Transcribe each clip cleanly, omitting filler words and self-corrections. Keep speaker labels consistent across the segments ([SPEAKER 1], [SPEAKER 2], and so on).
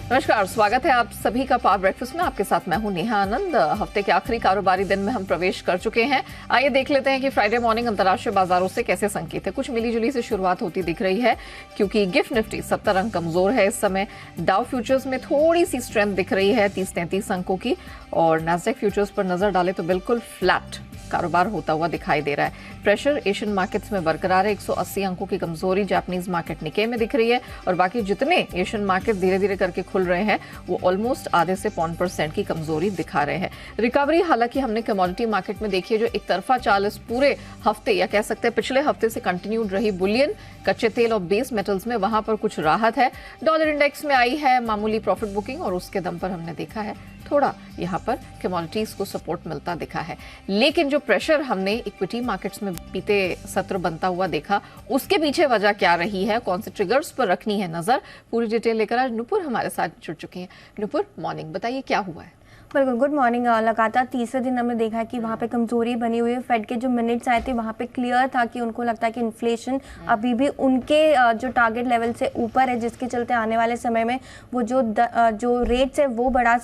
[SPEAKER 1] नमस्कार, स्वागत है आप सभी का पावर ब्रेकफास्ट में। आपके साथ मैं हूं नेहा आनंद। हफ्ते के आखिरी कारोबारी दिन में हम प्रवेश कर चुके हैं। आइए देख लेते हैं कि फ्राइडे मॉर्निंग अंतर्राष्ट्रीय बाजारों से कैसे संकेत है। कुछ मिलीजुली से शुरुआत होती दिख रही है क्योंकि गिफ्ट निफ्टी 70 अंक कमजोर है इस समय। डाउ फ्यूचर्स में थोड़ी सी स्ट्रेंथ दिख रही है 30-33 अंकों की, और नैस्डैक फ्यूचर्स पर नजर डाले तो बिल्कुल फ्लैट कारोबार होता हुआ दिखाई दे रहा है। प्रेशर एशियन मार्केट्स में बरकरार है। 180 अंकों की कमजोरी जापानीज मार्केट निके में दिख रही है, और बाकी जितने एशियन मार्केट धीरे धीरे करके खुल रहे हैं वो ऑलमोस्ट आधे से 0.1% की कमजोरी दिखा रहे हैं। रिकवरी हालांकि हमने कमोडिटी मार्केट में देखी है, जो एक तरफा चाल इस पूरे हफ्ते या कह सकते हैं पिछले हफ्ते से कंटिन्यूड रही। बुलियन, कच्चे तेल और बेस मेटल्स में वहां पर कुछ राहत है। डॉलर इंडेक्स में आई है मामूली प्रॉफिट बुकिंग, और उसके दम पर हमने देखा है थोड़ा यहां पर कमोडिटीज को सपोर्ट मिलता दिखा है। लेकिन जो प्रेशर हमने इक्विटी मार्केट्स में बीते सत्र बनता हुआ देखा, उसके पीछे वजह क्या रही है, कौन से ट्रिगर्स पर रखनी है नजर, पूरी डिटेल लेकर आज नुपुर हमारे साथ जुड़ चुके हैं। नुपुर, मॉर्निंग, बताइए क्या हुआ है।
[SPEAKER 2] बिल्कुल, गुड मॉर्निंग। लगातार तीसरे दिन हमने देखा कि वहाँ पे कमजोरी बनी हुई है। फेड के जो मिनट्स आए थे वहाँ पे क्लियर था कि उनको लगता है कि इन्फ्लेशन अभी भी उनके जो टारगेट लेवल से ऊपर है, जिसके चलते आने वाले समय में वो जो रेट्स है वो बढ़ा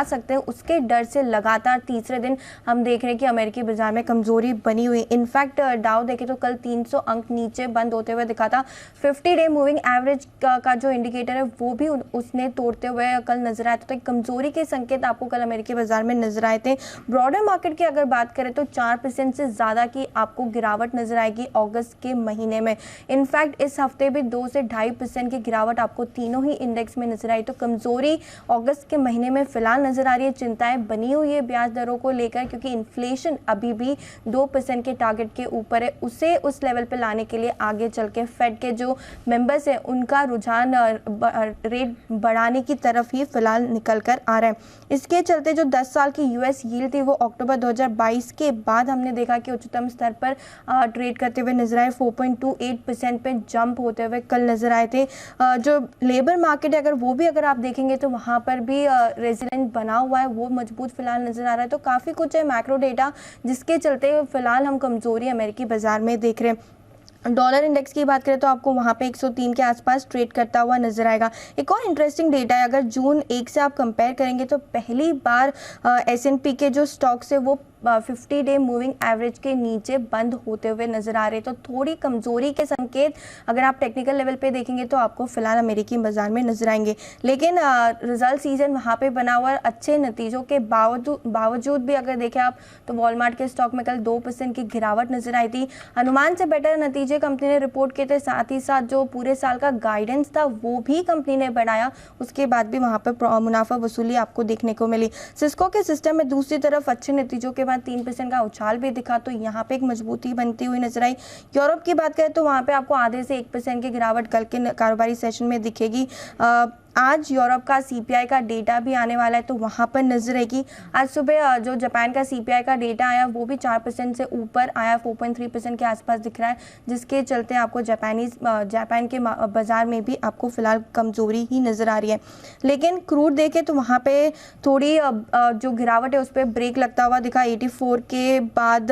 [SPEAKER 2] सकते हैं। उसके डर से लगातार तीसरे दिन हम देख रहे हैं कि अमेरिकी बाजार में कमजोरी बनी हुई। इनफैक्ट डाउ देखे तो कल 300 अंक नीचे बंद होते हुए दिखा था। 50 डे मूविंग एवरेज का जो इंडिकेटर है वो भी उसने तोड़ते हुए कल नजर आया। तो कमजोरी के संकेत आपको कल अमेरिकी बाजार में नजर आए थे। ब्रॉडर मार्केट की अगर बात करें तो 4% से ज्यादा की आपको गिरावट नजर आएगी अगस्त के महीने में। इनफैक्ट इस हफ्ते भी 2 से 2.5% की गिरावट आपको तीनों ही इंडेक्स में नजर आई। तो कमजोरी अगस्त के महीने में फिलहाल नजर आ रही है। चिंताएं बनी हुई है ब्याज दरों को लेकर, क्योंकि इन्फ्लेशन अभी भी 2% के टारगेट के ऊपर है। उसे उस लेवल पर लाने के लिए आगे चल के फेड के जो मेंबर्स है उनका रुझान रेट बढ़ाने की तरफ ही फिलहाल निकल कर आ रहा है। इसके चलते जो 10 साल की यूएस यील्ड थी वो अक्टूबर 2022 के बाद हमने देखा कि उच्चतम स्तर पर ट्रेड करते हुए नजर आए। 4.28% पे जंप होते हुए कल नजर आए थे। जो लेबर मार्केट है अगर आप देखेंगे तो वहाँ पर भी रेजिलेंट बना हुआ है, वो मजबूत फिलहाल नजर आ रहा है। तो काफ़ी कुछ है मैक्रो डेटा जिसके चलते फिलहाल हम कमजोरी अमेरिकी बाजार में देख रहे हैं। डॉलर इंडेक्स की बात करें तो आपको वहाँ पे 103 के आसपास ट्रेड करता हुआ नजर आएगा। एक और इंटरेस्टिंग डेटा है, अगर जून 1 से आप कंपेयर करेंगे तो पहली बार S&P के जो स्टॉक्स है वो 50 डे मूविंग एवरेज के नीचे बंद होते हुए नजर आ रहे। तो थोड़ी कमजोरी के संकेत अगर आप टेक्निकल लेवल पे देखेंगे तो आपको फिलहाल अमेरिकी बाजार में नजर आएंगे। लेकिन रिजल्ट सीजन वहाँ पे बना हुआ, अच्छे नतीजों के बावजूद भी अगर देखें आप तो वॉलमार्ट के स्टॉक में कल 2% की गिरावट नजर आई थी। अनुमान से बेटर नतीजे कंपनी ने रिपोर्ट किए थे, साथ ही साथ जो पूरे साल का गाइडेंस था वो भी कंपनी ने बढ़ाया। उसके बाद भी वहाँ पर मुनाफा वसूली आपको देखने को मिली। सिस्को के सिस्टम में दूसरी तरफ अच्छे नतीजों के 3% का उछाल भी दिखा, तो यहाँ पे एक मजबूती बनती हुई नजर आई। यूरोप की बात करें तो वहाँ पे आपको आधे से 1% की गिरावट कल के कारोबारी सेशन में दिखेगी। आज यूरोप का सीपीआई का डेटा भी आने वाला है, तो वहाँ पर नजर आएगी। आज सुबह जो जापान का सीपीआई का डेटा आया वो भी 4% से ऊपर आया, 4.3% के आसपास दिख रहा है, जिसके चलते आपको जापान के बाजार में भी आपको फिलहाल कमजोरी ही नजर आ रही है। लेकिन क्रूड देखे तो वहाँ पे थोड़ी जो गिरावट है उस पर ब्रेक लगता हुआ दिखा। 84 के बाद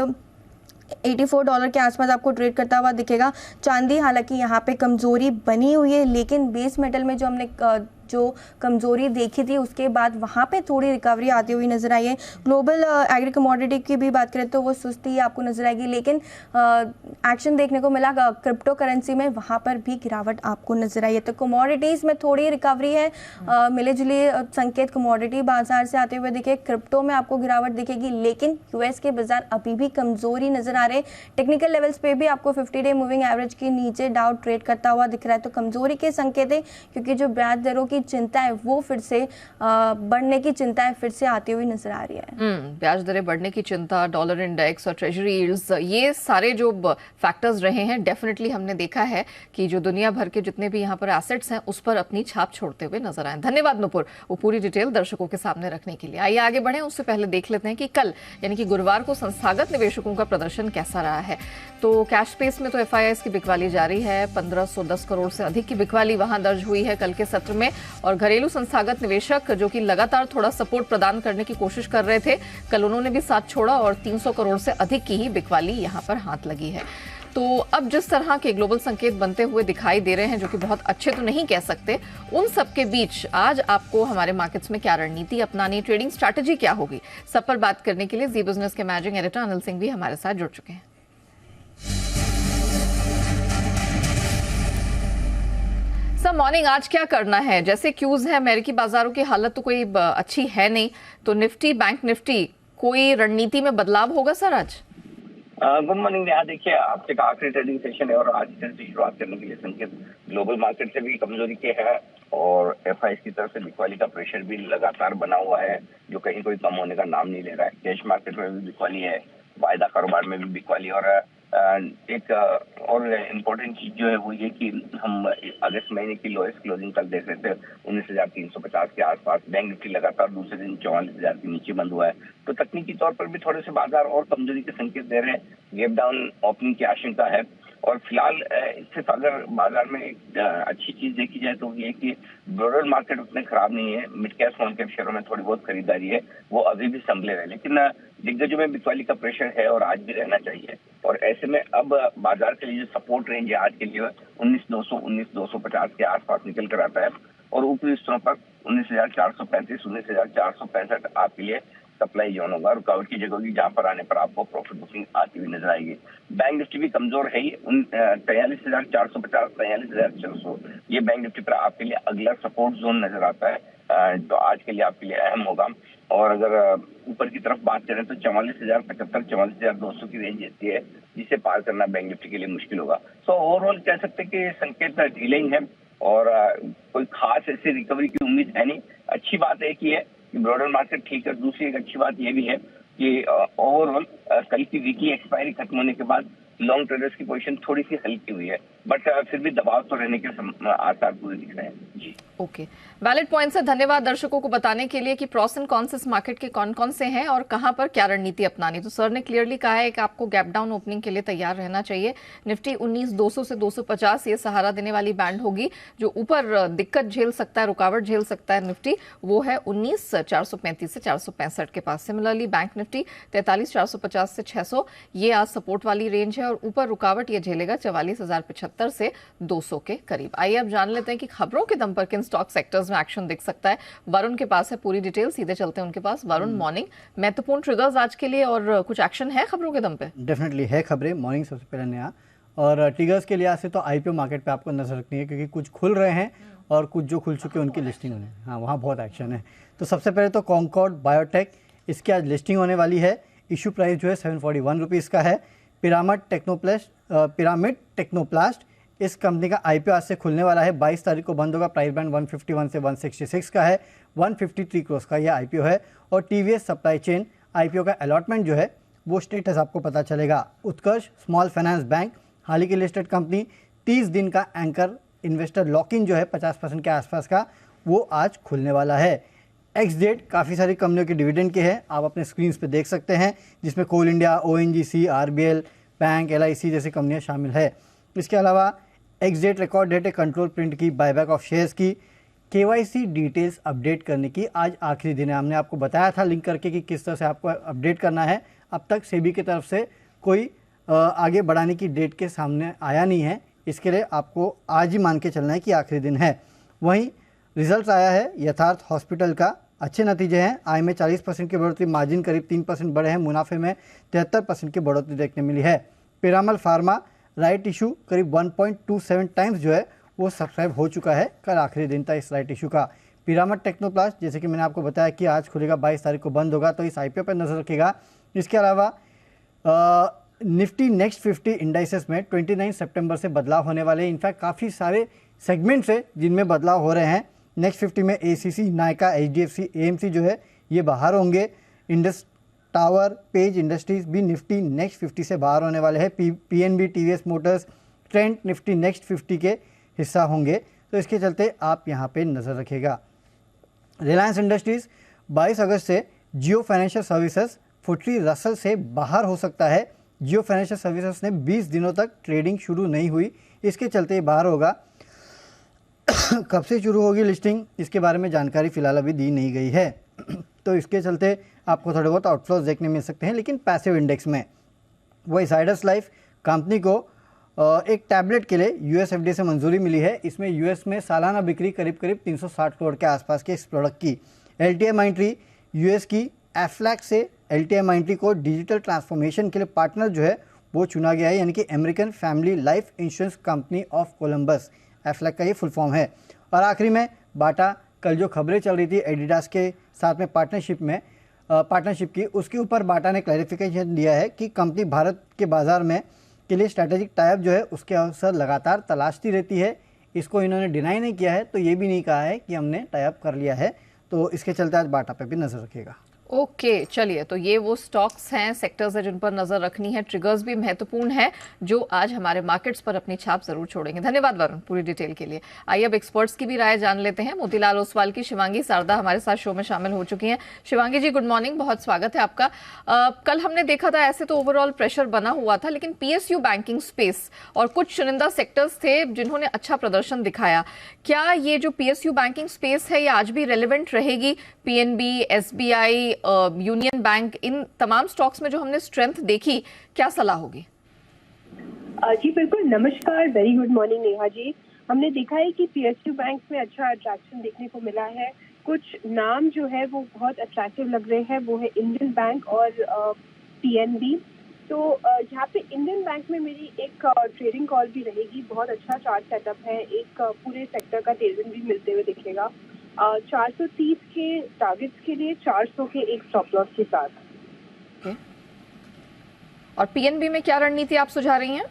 [SPEAKER 2] $84 के आसपास आपको ट्रेड करता हुआ दिखेगा। चांदी हालांकि यहाँ पे कमजोरी बनी हुई है, लेकिन बेस मेटल में जो हमने जो कमजोरी देखी थी उसके बाद वहाँ पे थोड़ी रिकवरी आती हुई नजर आई है। ग्लोबल एग्री कमोडिटी की भी बात करें तो वो सुस्ती आपको नजर आएगी, लेकिन एक्शन देखने को मिला क्रिप्टो करेंसी में, वहाँ पर भी गिरावट आपको नजर आई है। तो कमोडिटीज में थोड़ी रिकवरी है, मिले जुले संकेत कमोडिटी बाजार से आते हुए दिखे। क्रिप्टो में आपको गिरावट दिखेगी, लेकिन यूएस के बाजार अभी भी कमजोरी नजर आ रहे। टेक्निकल लेवल्स पे भी आपको 50 डे मूविंग एवरेज के नीचे डाउ ट्रेड करता हुआ दिख रहा है। तो कमजोरी के संकेत है, क्योंकि जो ब्याज दरों की चिंता है वो फिर से बढ़ने की चिंता है फिर से आती हुई नजर आ रही है।
[SPEAKER 1] ब्याज दरें बढ़ने की चिंता, डॉलर इंडेक्स और ट्रेजरी यील्ड्स, ये सारे जो फैक्टर्स रहे हैं, डेफिनेटली हमने देखा है कि जो दुनिया भर के जितने भी यहाँ पर एसेट्स हैं उस पर अपनी छाप छोड़ते हुए नजर आए। धन्यवाद नुपुर, वो पूरी डिटेल दर्शकों के सामने रखने के लिए। आइए आगे बढ़े, उससे पहले देख लेते हैं कि कल यानी कि गुरुवार को संस्थागत निवेशकों का प्रदर्शन कैसा रहा है। तो कैश स्पेस में तो FIIs की बिकवाली जारी है। 1510 करोड़ से अधिक की बिकवाली वहां दर्ज हुई है कल के सत्र में, और घरेलू संस्थागत निवेशक जो कि लगातार थोड़ा सपोर्ट प्रदान करने की कोशिश कर रहे थे, कल उन्होंने भी साथ छोड़ा और 300 करोड़ से अधिक की ही बिकवाली यहां पर हाथ लगी है। तो अब जिस तरह के ग्लोबल संकेत बनते हुए दिखाई दे रहे हैं, जो कि बहुत अच्छे तो नहीं कह सकते, उन सब के बीच आज आपको हमारे मार्केट्स में क्या रणनीति अपनानी, ट्रेडिंग स्ट्रैटेजी क्या होगी, सब पर बात करने के लिए जी बिजनेस के मैनेजिंग एडिटर अनिल सिंह भी हमारे साथ जुड़ चुके हैं। सर मॉर्निंग, आज क्या करना है? जैसे क्यूज है, अमेरिकी बाजारों की हालत तो कोई अच्छी है नहीं, तो निफ्टी, बैंक निफ्टी, कोई रणनीति में बदलाव होगा सर आज?
[SPEAKER 3] Good morning. यहाँ देखिए, आपसे का आखिरी ट्रेडिंग सेशन है और आज दिन से शुरुआत करने के लिए संकेत ग्लोबल मार्केट से भी कमजोरी के है और एफआईएस की तरफ से बिकवाली का प्रेशर भी लगातार बना हुआ है, जो कहीं कोई कम होने का नाम नहीं ले रहा है। कैश मार्केट में भी बिकवाली है, वायदा कारोबार में भी बिकवाली। और एक और इम्पोर्टेंट चीज जो है वो ये कि हम अगस्त महीने की लोएस्ट क्लोजिंग कल देख रहे थे 19,350 के आसपास। बैंक निफ्टी लगातार दूसरे दिन 44,000 के नीचे बंद हुआ है, तो तकनीकी तौर पर भी थोड़े से बाजार और कमजोरी के संकेत दे रहे हैं। गैप डाउन ओपनिंग की आशंका है और फिलहाल सिर्फ अगर बाजार में एक अच्छी चीज देखी जाए तो ये कि ब्रॉडर मार्केट उतने खराब नहीं है। मिड कैप स्मॉल कैप शेयरों में थोड़ी बहुत खरीदारी है, वो अभी भी संभले रहे, लेकिन दिग्गजों में बिकवाली का प्रेशर है और आज भी रहना चाहिए। और ऐसे में अब बाजार के लिए जो सपोर्ट रेंज है आज के लिए 19,200 19,250 के आसपास निकल कर आता है और ऊपरी स्तरों पर 19,435 19,465 आपके लिए सप्लाई जोन होगा। रुकावट की जगह होगी जहां पर आने पर आपको प्रॉफिट बुकिंग आती हुई नजर आएगी। बैंक निफ्टी भी कमजोर है ही, 43,450 43,600 ये बैंक निफ्टी पर आपके लिए अगला सपोर्ट जोन नजर आता है, तो आज के लिए आपके लिए अहम होगा। और अगर ऊपर की तरफ बात करें तो 44,075 44,200 की रेंज ऐसी है जिसे पार करना बैंक निफ्टी के लिए मुश्किल होगा। सो ओवरऑल कह सकते हैं कि संकेत ढीले ही है और कोई खास ऐसी रिकवरी की उम्मीद है नहीं। अच्छी बात एक ही है कि ब्रॉडर मार्केट ठीक है। दूसरी एक अच्छी बात यह भी है कि ओवरऑल कल की वीकली एक्सपायरी खत्म होने के बाद लॉन्ग ट्रेडर्स की पोजीशन थोड़ी सी हल्की हुई है, बट फिर भी दबाव तो रहने के आसार पूरे दिख रहे हैं। जी
[SPEAKER 1] ओके, वैलिड पॉइंट से धन्यवाद दर्शकों को बताने के लिए कि प्रॉस एंड कॉन्स इस मार्केट के कौन कौन से हैं और कहां पर क्या रणनीति अपनानी। तो सर ने क्लियरली कहा है कि आपको गैप डाउन ओपनिंग के लिए तैयार रहना चाहिए। निफ्टी 19,200 से 250 ये सहारा देने वाली बैंड होगी। जो ऊपर दिक्कत झेल सकता है, रुकावट झेल सकता है निफ्टी, वो है 19,435 से 465 के पास। सिमिलरली बैंक निफ्टी 43,450 से 600 ये आज सपोर्ट वाली रेंज है और ऊपर रुकावट ये झेलेगा 44,075 से 200 के करीब। आइए अब जान लेते हैं कि खबरों के दम पर किन स्टॉक सेक्टर्स में एक्शन दिख सकता है। वरुण के पास है पूरी डिटेल, सीधे चलते हैं उनके पास। वरुण मॉर्निंग, महत्वपूर्ण ट्रिगर्स आज के लिए और कुछ एक्शन है खबरों के दम पे?
[SPEAKER 4] डेफिनेटली है खबरें मॉर्निंग सबसे पहले नया, और ट्रिगर्स के लिहाज से तो आईपीओ मार्केट पे आपको नजर रखनी है क्योंकि कुछ खुल रहे हैं और कुछ जो खुल चुके हैं उनकी लिस्टिंग होने, हाँ वहाँ बहुत एक्शन है। तो सबसे पहले तो कॉन्कॉर्ड बायोटेक, इसकी आज लिस्टिंग होने वाली है। इशू प्राइस जो है 741 रुपीज़ का है। पिरामिड टेक्नोप्लास्ट, इस कंपनी का आईपीओ आज से खुलने वाला है। 22 तारीख को बंद होगा। प्राइस बैंड 151 से 166 का है। 153 करोड़ का यह आईपीओ है। और टीवीएस सप्लाई चेन आईपीओ का अलॉटमेंट जो है वो स्टेटस आपको पता चलेगा। उत्कर्ष स्मॉल फाइनेंस बैंक, हाल ही की लिस्टेड कंपनी, 30 दिन का एंकर इन्वेस्टर लॉक इन जो है 50% के आसपास का, वो आज खुलने वाला है। एक्स डेट काफ़ी सारी कंपनियों के डिविडेंड के हैं, आप अपने स्क्रीन पे देख सकते हैं, जिसमें Coal India, ONGC, RBL bank, LIC जैसी कंपनियां शामिल है। इसके अलावा एक्स डेट रिकॉर्ड डेट है कंट्रोल प्रिंट की, बायबैक ऑफ शेयर्स की, केवाईसी डिटेल्स अपडेट करने की आज आखिरी दिन है। हमने आपको बताया था लिंक करके कि किस तरह से आपको अपडेट करना है। अब तक सेबी की तरफ से कोई आगे बढ़ाने की डेट के सामने आया नहीं है, इसके लिए आपको आज ही मान के चलना है कि आखिरी दिन है। वहीं रिजल्ट आया है यथार्थ हॉस्पिटल का, अच्छे नतीजे हैं। आय में 40% की बढ़ोतरी, मार्जिन करीब 3% बढ़े हैं, मुनाफे में 73% की बढ़ोतरी देखने मिली है। पिरामल फार्मा राइट इशू करीब 1.27 टाइम्स जो है वो सब्सक्राइब हो चुका है। कल आखिरी दिन था इस राइट इशू का। पिरामिड टेक्नोप्लास्ट, जैसे कि मैंने आपको बताया कि आज खुलेगा, 22 तारीख को बंद होगा, तो इस आईपीओ पर नजर रखेगा। इसके अलावा निफ्टी नेक्स्ट 50 इंडाइसेस में 29 सितंबर से बदलाव होने वाले हैं। इनफैक्ट काफ़ी सारे सेगमेंट्स है जिनमें बदलाव हो रहे हैं। नेक्स्ट 50 में एसीसी, नायका, एचडीएफसी, एएमसी जो है ये बाहर होंगे। इंडस टावर, पेज इंडस्ट्रीज भी निफ्टी नेक्स्ट 50 से बाहर होने वाले हैं। PNB, TVS Motors, Trent Nifty next 50 के हिस्सा होंगे, तो इसके चलते आप यहाँ पे नज़र रखेगा। रिलायंस इंडस्ट्रीज 22 अगस्त से जियो फाइनेंशियल सर्विसेज फुटरी रसल से बाहर हो सकता है। जियो फाइनेंशियल सर्विसेज ने 20 दिनों तक ट्रेडिंग शुरू नहीं हुई, इसके चलते ये बाहर होगा। कब से शुरू होगी लिस्टिंग, इसके बारे में जानकारी फिलहाल अभी दी नहीं गई है। तो इसके चलते आपको थोड़े बहुत आउटफ्लोज देखने मिल सकते हैं, लेकिन पैसिव इंडेक्स में। वही जायडस लाइफ कंपनी को एक टैबलेट के लिए यूएस एफडीए से मंजूरी मिली है। इसमें यूएस में सालाना बिक्री करीब 360 करोड़ के आसपास के इस प्रोडक्ट की। एलटीआई माइंट्री यूएस की एफ्लैक से एलटीआई माइंट्री को डिजिटल ट्रांसफॉर्मेशन के लिए पार्टनर जो है वो चुना गया है, यानी कि American family life insurance company of Columbus, एफ्लैक का ये फुल फॉर्म है। और आखिरी में बाटा, कल जो खबरें चल रही थी एडिडास के साथ में पार्टनरशिप की, उसके ऊपर बाटा ने क्लैरिफिकेशन दिया है कि कंपनी भारत के बाजार में के लिए स्ट्रैटेजिक टाइप जो है उसके अवसर लगातार तलाशती रहती है। इसको इन्होंने डिनाई नहीं किया है, तो ये भी नहीं कहा है कि हमने टाइप कर लिया है। तो इसके चलते आज बाटा पे भी नजर रखिएगा।
[SPEAKER 1] ओके, चलिए, तो ये वो स्टॉक्स हैं, सेक्टर्स हैं जिन पर नजर रखनी है। ट्रिगर्स भी महत्वपूर्ण है जो आज हमारे मार्केट्स पर अपनी छाप जरूर छोड़ेंगे। धन्यवाद वरुण पूरी डिटेल के लिए। आइए अब एक्सपर्ट्स की भी राय जान लेते हैं। मोतीलाल ओसवाल की शिवांगी सारदा हमारे साथ शो में शामिल हो चुकी हैं। शिवांगी जी, गुड मॉर्निंग, बहुत स्वागत है आपका। कल हमने देखा था ऐसे तो ओवरऑल प्रेशर बना हुआ था, लेकिन पीएसयू बैंकिंग स्पेस और कुछ चुनिंदा सेक्टर्स थे जिन्होंने अच्छा प्रदर्शन दिखाया। क्या ये जो पीएसयू बैंकिंग स्पेस है ये आज भी रेलिवेंट रहेगी? पीएनबी, एसबीआई, यूनियन बैंक, इन तमाम स्टॉक्स में जो हमने स्ट्रेंथ देखी, क्या सलाह होगी?
[SPEAKER 5] जी बिल्कुल, नमस्कार, very good morning Neha ji. हमने देखा है कि पीएसयू बैंक में अच्छा अट्रैक्शन देखने को मिला है। कुछ नाम जो है वो बहुत अट्रैक्टिव लग रहे हैं, वो है इंडियन बैंक और पीएनबी। तो यहाँ पे इंडियन बैंक में मेरी एक ट्रेडिंग कॉल भी रहेगी। बहुत अच्छा चार्ट सेटअप है, एक पूरे सेक्टर का टेलविंड भी मिलते हुए दिखेगा। 430 के टारगेट्स के लिए 400 के एक स्टॉप लॉस के साथ।
[SPEAKER 1] okay. और पीएनबी में क्या रणनीति आप सुझा रही हैं?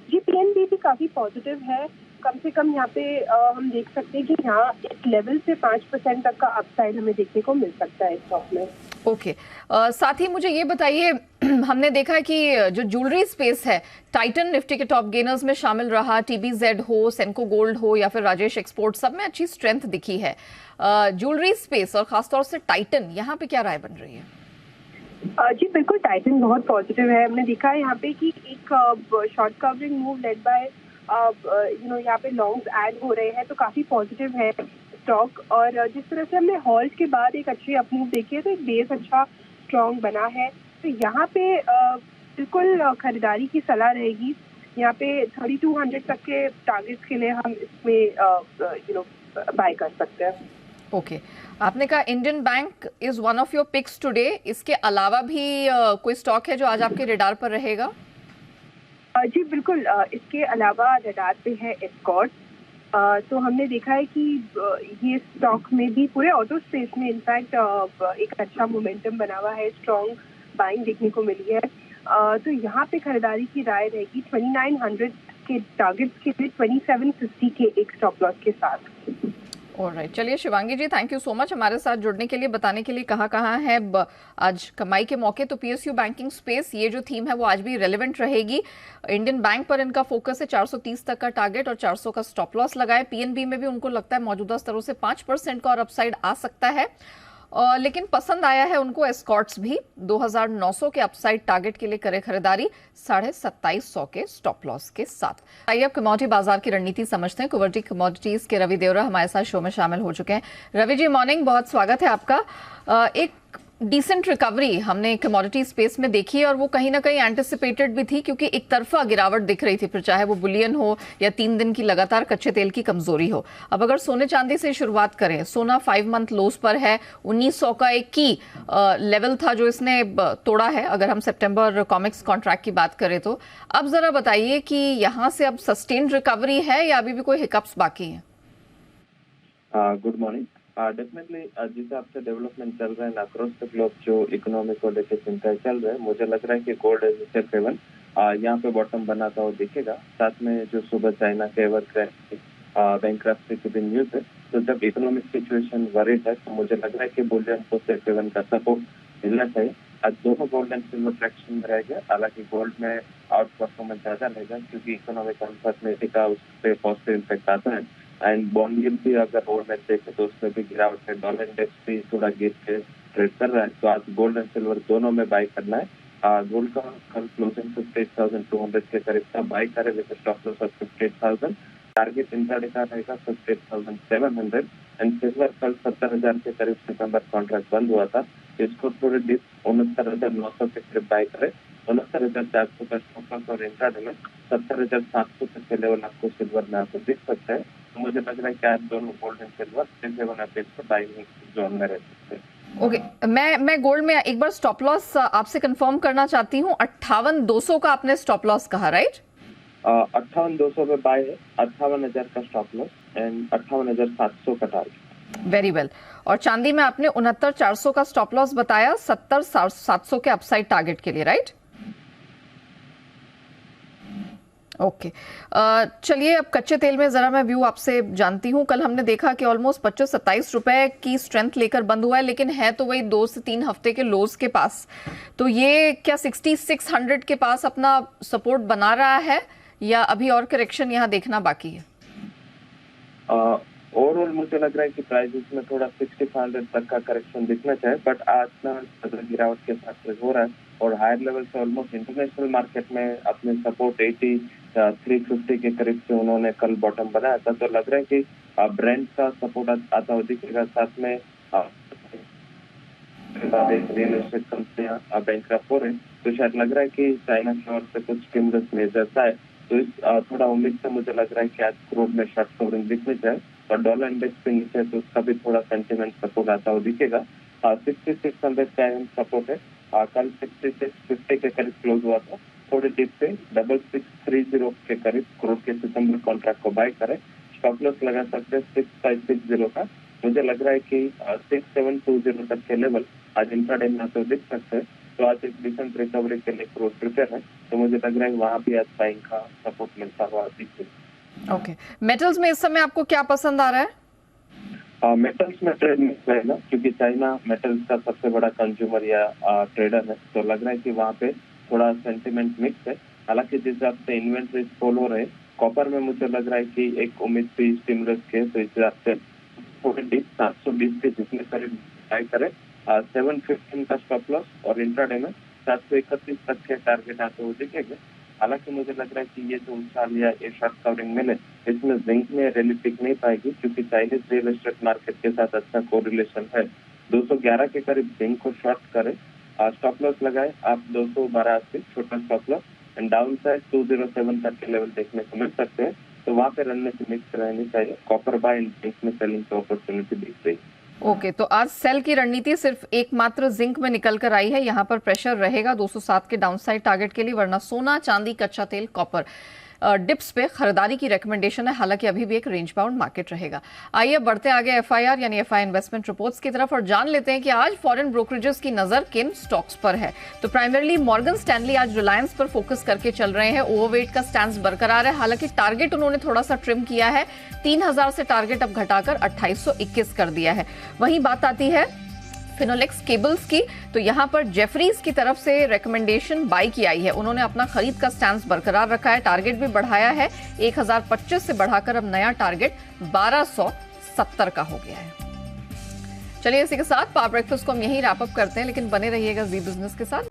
[SPEAKER 5] जी, पीएनबी भी काफी पॉजिटिव है। कम से कम यहाँ पे हम देख सकते हैं कि यहाँ इस लेवल से 5% तक का अपसाइड हमें देखने को मिल सकता है स्टॉक में।
[SPEAKER 1] ओके, साथ ही मुझे ये बताइए, हमने देखा है कि जो ज्वेलरी स्पेस है, टाइटन निफ्टी के टॉप गेनर्स में शामिल रहा। टीबीजेड हो, सेंको गोल्ड हो या फिर राजेश एक्सपोर्ट, सब में अच्छी स्ट्रेंथ दिखी है। ज्वेलरी स्पेस और खासतौर से टाइटन, यहाँ पे क्या राय बन रही है?
[SPEAKER 5] जी बिल्कुल, टाइटन बहुत पॉजिटिव है। हमने देखा है यहाँ पे कि एक short covering move led by यहाँ पे लॉन्ग्स ऐड हो रहे हैं, तो काफी पॉजिटिव है स्टॉक। और जिस तरह से हमने हॉल्ट के बाद एक अच्छी अपमूव देखी है, तो एक बेस अच्छा स्ट्रॉन्ग बना है। तो यहाँ पे बिल्कुल खरीदारी की सलाह रहेगी। यहाँ पे 3200 तक के टारगेट्स के लिए हम इसमें बाय कर सकते हैं।
[SPEAKER 1] ओके, आपने कहा Indian bank is one of your picks today. इसके अलावा भी कोई स्टॉक है जो आज आपके रेडार पर रहेगा?
[SPEAKER 5] जी बिल्कुल, इसके अलावा रडार पे है एस्कॉर्ट। तो हमने देखा है कि ये स्टॉक में भी पूरे ऑटो स्पेस में इनफैक्ट एक अच्छा मोमेंटम बना हुआ है, स्ट्रॉन्ग बाइंग देखने को मिली है। तो यहाँ पे खरीदारी की राय रहेगी 2900 के टारगेट्स के लिए 2750 के एक स्टॉप लॉस के साथ।
[SPEAKER 1] ऑलराइट, चलिए शिवांगी जी, थैंक यू सो मच हमारे साथ जुड़ने के लिए, बताने के लिए कहाँ है आज कमाई के मौके। तो पीएसयू बैंकिंग स्पेस, ये जो थीम है वो आज भी रेलेवेंट रहेगी। इंडियन बैंक पर इनका फोकस है, 430 तक का टारगेट और 400 का स्टॉप लॉस लगाए। पीएनबी में भी उनको लगता है मौजूदा स्तरों से 5% का और अपसाइड आ सकता है। लेकिन पसंद आया है उनको एस्कॉर्ट्स भी। 2900 के अपसाइड टारगेट के लिए करे खरीदारी 2750 के स्टॉप लॉस के साथ। आइए अब कमोडिटी बाजार की रणनीति समझते हैं। कुवर्टी कमोडिटीज के रवि देवरा हमारे साथ शो में शामिल हो चुके हैं। रवि जी, मॉर्निंग, बहुत स्वागत है आपका। एक डिसेंट रिकवरी हमने कमोडिटी स्पेस में देखी है और वो कहीं ना कहीं एंटिसिपेटेड भी थी, क्योंकि एक तरफा गिरावट दिख रही थी, फिर चाहे वो बुलियन हो या 3 दिन की लगातार कच्चे तेल की कमजोरी हो। अब अगर सोने चांदी से शुरुआत करें, सोना 5 मंथ लोस पर है। 1900 का एक की लेवल था जो इसने तोड़ा है, अगर हम सितंबर कॉमिक्स कॉन्ट्रैक्ट की बात करें तो। अब जरा बताइए कि यहाँ से अब सस्टेन्ड रिकवरी है या अभी भी कोई हिकअप्स बाकी है?
[SPEAKER 6] Good morning. डेफिनेटली जिस हिसाब से डेवलपमेंट चल रहा है अक्रॉस द ग्लोब, जो इकोनॉमी को लेकर चिंताएं चल रहा है, मुझे लग रहा है कि gold as a safe haven यहाँ पे बॉटम बनाता हुआ दिखेगा। साथ में जो सुबह चाइना के बैंकरप्सी की भी न्यूज है, तो जब इकोनॉमिक सिचुएशन वरीड है तो मुझे लग रहा है कि बुलियन को सेफ हेवन का सपोर्ट मिलना चाहिए। आज दोनों गोल्ड एंड सिल्वर ट्रैक्शन में रहेगा। हालांकि गोल्ड में आउट परफॉर्मेंस ज्यादा रहेगा क्योंकि इकोनॉमिक अनसर्टेनिटी का उस पर पॉजिटिव इम्पैक्ट आता है। एंड बॉन्ड यील्ड भी अगर गोल्ड में देखें तो उसमें भी गिरावट है। डॉलर इंडेक्स भी थोड़ा गिर के ट्रेड कर रहा है, तो आज गोल्ड एंड सिल्वर दोनों में बाई करना है। गोल्ड का कल क्लोजिंग 58,200 के करीब था, बाई करे with stop loss of 58,000। Target intraday का रहेगा 58,700। एंड सिल्वर कल 70,000 के करीब सितंबर कॉन्ट्रैक्ट बंद हुआ था, इसको थोड़ी डिप 69,900 के करीब बाय करें। 69,400 का स्टॉप लॉस और इंट्राडे में 70,700 तक के लेवल आपको सिल्वर में आपको दिख सकता है। तो मुझे लग रहा है कि आज दोनों गोल्ड एंड सिल्वर 7 आप इसको बाइंग जोन में रह सकते हैं।
[SPEAKER 1] ओके, मैं गोल्ड में एक बार स्टॉप लॉस आपसे कंफर्म करना चाहती हूँ। 58,200 का आपने स्टॉप लॉस कहा, राइट?
[SPEAKER 6] 58,200 पे बाय है, 58,000 का स्टॉप लॉस एंड 58,700 का टारगेट।
[SPEAKER 1] Very well. और चांदी में आपने 69,400 का स्टॉप लॉस बताया, 70,700 के अपसाइड टारगेट के लिए, राइट? ओके, चलिए अब कच्चे तेल में जरा मैं व्यू आपसे जानती हूं। कल हमने देखा कि ऑलमोस्ट 25-27 रुपए की स्ट्रेंथ लेकर बंद हुआ है, लेकिन है तो वही 2 से 3 हफ्ते के लोज के पास। तो ये क्या 6600 के पास अपना सपोर्ट बना रहा है या अभी और करेक्शन यहाँ देखना बाकी है?
[SPEAKER 6] ओवरऑल मुझे लग रहा है कि प्राइसेस में थोड़ा 6500 तक का करेक्शन दिखना चाहिए, बट आज ना गिरावट के साथ ट्रेड हो रहा है और हायर लेवल से ऑलमोस्ट इंटरनेशनल मार्केट में अपने सपोर्ट 350 के करीब से उन्होंने कल बॉटम बनाया था। तो लग रहा है कि ब्रांड का सपोर्ट आता हुआ दिखेगा। साथ में रियल एस्टेट कंपनियां बैंकक्रप्ट हो रहे हैं, तो शायद लग रहा है कि चाइना की ओर से कुछ स्टिमुलस मेजर्स आए, तो इस थोड़ा उम्मीद से मुझे लग रहा है कि आज क्रूड में शॉर्ट कवरिंग दिखनी चाहिए। और डॉलर इंडेक्स पे नीचे है तो उसका भी थोड़ा सेंटीमेंट सपोर्ट आता हुआ दिखेगा। 6600 का सपोर्ट है। कल 6650 के करीब क्लोज हुआ था, थोड़े डिप पे 6630 के करीब क्रूड के सितंबर कॉन्ट्रैक्ट को बाय करें। स्टॉप लॉस लगा सकते हैं 6560 का। मुझे लग रहा है कि 6720 तक के लेवल आज इंट्राडे में तो दिख सकते हैं। तो आज एक डिसेंट रिकवरी के लिए क्रूड प्रिपेयर है, तो मुझे लग रहा है वहां भी आज बाइंग का सपोर्ट मिलता हुआ दिखेगा।
[SPEAKER 1] ओके, मेटल्स में इस समय आपको क्या पसंद आ रहा है?
[SPEAKER 6] मेटल्स में ट्रेड मिक्स रहेगा, क्योंकि चाइना मेटल्स का सबसे बड़ा कंज्यूमर या ट्रेडर है। तो लग रहा है कि वहाँ पे थोड़ा सेंटिमेंट मिक्स है। हालांकि जिस हिसाब से इन्वेंट्रीज फॉल हो रहे हैं, कॉपर में मुझे लग रहा है कि एक उम्मीद थी स्टिमुलस के, तो इस हिसाब से थोड़े डिप 720 के जितने करीब बाय करें। 715 का स्टॉप लॉस और इंट्राडे में 731 तक के टारगेट आते हुए दिखेंगे। हालांकि मुझे लग रहा है कि ये जो उछाल या ये शॉर्ट कवरिंग मिले, इसमें जिंक में रैली टिक नहीं पाएगी, क्योंकि चाइनीज रियल एस्टेट मार्केट के साथ अच्छा कोरिलेशन है। 211 के करीब जिंक को शॉर्ट करें, स्टॉप लॉस लगाए आप 212 से छोटा stop loss and down side 207 तक के लेवल देखने को मिल सकते हैं। तो वहाँ पे रनने से मिक्स रहनी चाहिए। कॉपर बाय एंड जिंक में सेलिंग की अपॉर्चुनिटी दिख रही है।
[SPEAKER 1] ओके, तो आज सेल की रणनीति सिर्फ एकमात्र जिंक में निकल कर आई है। यहाँ पर प्रेशर रहेगा 207 के डाउनसाइड टारगेट के लिए, वरना सोना, चांदी, कच्चा तेल, कॉपर डिप्स पे खरीदारी की रिकमेंडेशन है। हालांकि अभी भी एक रेंज बाउंड मार्केट रहेगा। आइए बढ़ते आगे एफआईआर यानी एफआई इन्वेस्टमेंट रिपोर्ट्स की तरफ और जान लेते हैं कि आज फॉरेन ब्रोकरेजेस की नजर किन स्टॉक्स पर है। तो प्राइमरली मॉर्गन स्टैनली आज रिलायंस पर फोकस करके चल रहे हैं। ओवरवेट का स्टैंस बरकरार है, हालांकि टारगेट उन्होंने थोड़ा सा ट्रिम किया है, 3000 से टारगेट अब घटाकर 2821 कर दिया है। वहीं बात आती है फिनोलेक्स केबल्स की, तो यहां पर जेफरीज की तरफ से रिकमेंडेशन बाई की आई है। उन्होंने अपना खरीद का स्टैंस बरकरार रखा है, टारगेट भी बढ़ाया है, 1025 से बढ़ाकर अब नया टारगेट 1270 का हो गया है। चलिए इसी के साथ पावर ब्रेकफास्ट को हम यहीं रैप अप करते हैं, लेकिन बने रहिएगा जी बिजनेस के साथ।